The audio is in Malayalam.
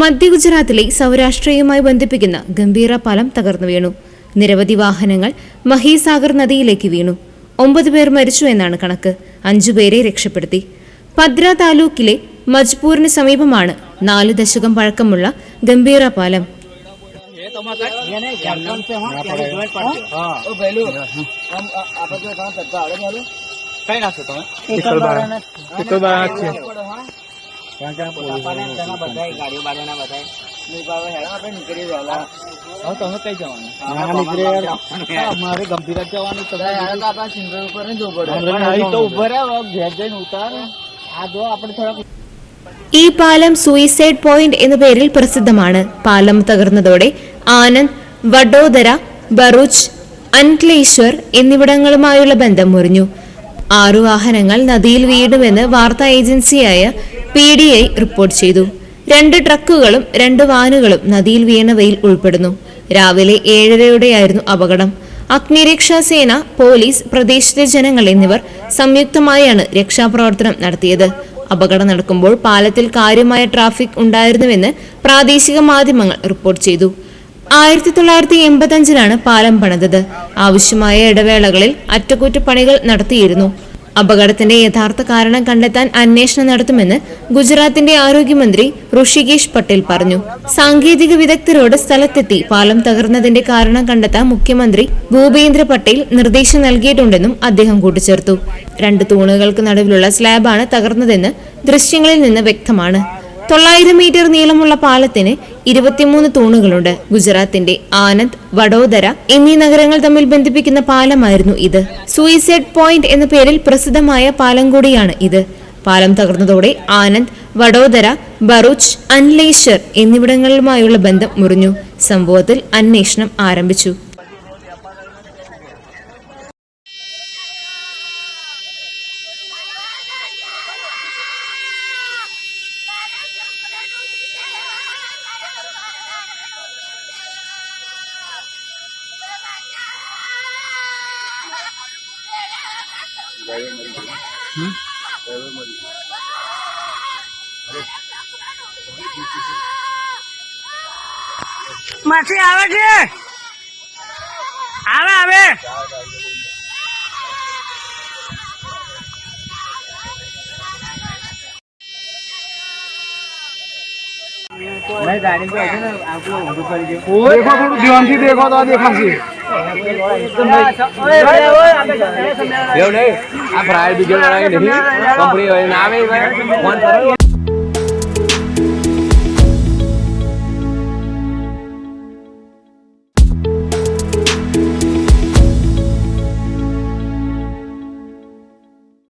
മധ്യ ഗുജറാത്തിലെ സൗരാഷ്ട്രയുമായി ബന്ധിപ്പിക്കുന്ന ഗംഭീര പാലം തകർന്നു വീണു. നിരവധി വാഹനങ്ങൾ മഹീസാഗർ നദിയിലേക്ക് വീണു. 9 പേർ മരിച്ചു എന്നാണ് കണക്ക്. 5 പേരെ രക്ഷപ്പെടുത്തി. പദ്ര താലൂക്കിലെ മജ്പൂരിന് സമീപമാണ് 4 ദശകം പഴക്കമുള്ള ഗംഭീര പാലം. ഈ പാലം സൂയിസൈഡ് പോയിന്റ് എന്ന പേരിൽ പ്രസിദ്ധമാണ്. പാലം തകർന്നതോടെ ആനന്ദ്, വഡോദര, ഭറൂച്ച്, അൻക്ലേശ്വർ എന്നിവിടങ്ങളുമായുള്ള ബന്ധം മുറിഞ്ഞു. 6 വാഹനങ്ങൾ നദിയിൽ വീണുവെന്ന് വാർത്താ ഏജൻസിയായ PDI റിപ്പോർട്ട് ചെയ്തു. 2 ട്രക്കുകളും 2 വാനുകളും നദിയിൽ വീണവയിൽ ഉൾപ്പെടുന്നു. രാവിലെ 7:30യോടെയായിരുന്നു അപകടം. അഗ്നിരക്ഷാസേന, പോലീസ്, പ്രദേശത്തെ ജനങ്ങൾ എന്നിവർ സംയുക്തമായാണ് രക്ഷാപ്രവർത്തനം നടത്തിയത്. അപകടം നടക്കുമ്പോൾ പാലത്തിൽ കാര്യമായ ട്രാഫിക് ഉണ്ടായിരുന്നുവെന്ന് പ്രാദേശിക മാധ്യമങ്ങൾ റിപ്പോർട്ട് ചെയ്തു. 1985-ലാണ് പാലം പണിതത്. ആവശ്യമായ ഇടവേളകളിൽ അറ്റകുറ്റപ്പണികൾ നടത്തിയിരുന്നു. അപകടത്തിന്റെ യഥാർത്ഥ കാരണം കണ്ടെത്താൻ അന്വേഷണം നടത്തുമെന്ന് ഗുജറാത്തിന്റെ ആരോഗ്യമന്ത്രി ഋഷികേശ് പട്ടേൽ പറഞ്ഞു. സാങ്കേതിക വിദഗ്ധരോട് സ്ഥലത്തെത്തി പാലം തകർന്നതിന്റെ കാരണം കണ്ടെത്താൻ മുഖ്യമന്ത്രി ഭൂപേന്ദ്ര പട്ടേൽ നിർദ്ദേശം നൽകിയിട്ടുണ്ടെന്നും അദ്ദേഹം കൂട്ടിച്ചേർത്തു. 2 തൂണുകൾക്ക് നടുവിലുള്ള സ്ലാബാണ് തകർന്നതെന്ന് ദൃശ്യങ്ങളിൽ നിന്ന് വ്യക്തമാണ്. 900 മീറ്റർ നീളമുള്ള പാലത്തിന് 23 തൂണുകളുണ്ട്. ഗുജറാത്തിന്റെ ആനന്ദ്, വഡോദര എന്നീ നഗരങ്ങൾ തമ്മിൽ ബന്ധിപ്പിക്കുന്ന പാലമായിരുന്നു ഇത്. സൂയിസൈഡ് പോയിന്റ് എന്ന പേരിൽ പ്രസിദ്ധമായ പാലം കൂടിയാണ് ഇത്. പാലം തകർന്നതോടെ ആനന്ദ്, വഡോദര, ഭറൂച്ച്, അൻലേശ്വർ എന്നിവിടങ്ങളുമായുള്ള ബന്ധം മുറിഞ്ഞു. സംഭവത്തിൽ അന്വേഷണം ആരംഭിച്ചു. માસી આવે છે, આવે આવે गाड़ी पे ना आप लोग देखो, थोड़ा ध्यान से देखो तो देखा सी नहीं आप फ्राई वीडियो बनाएंगे नहीं कंपनी नाम है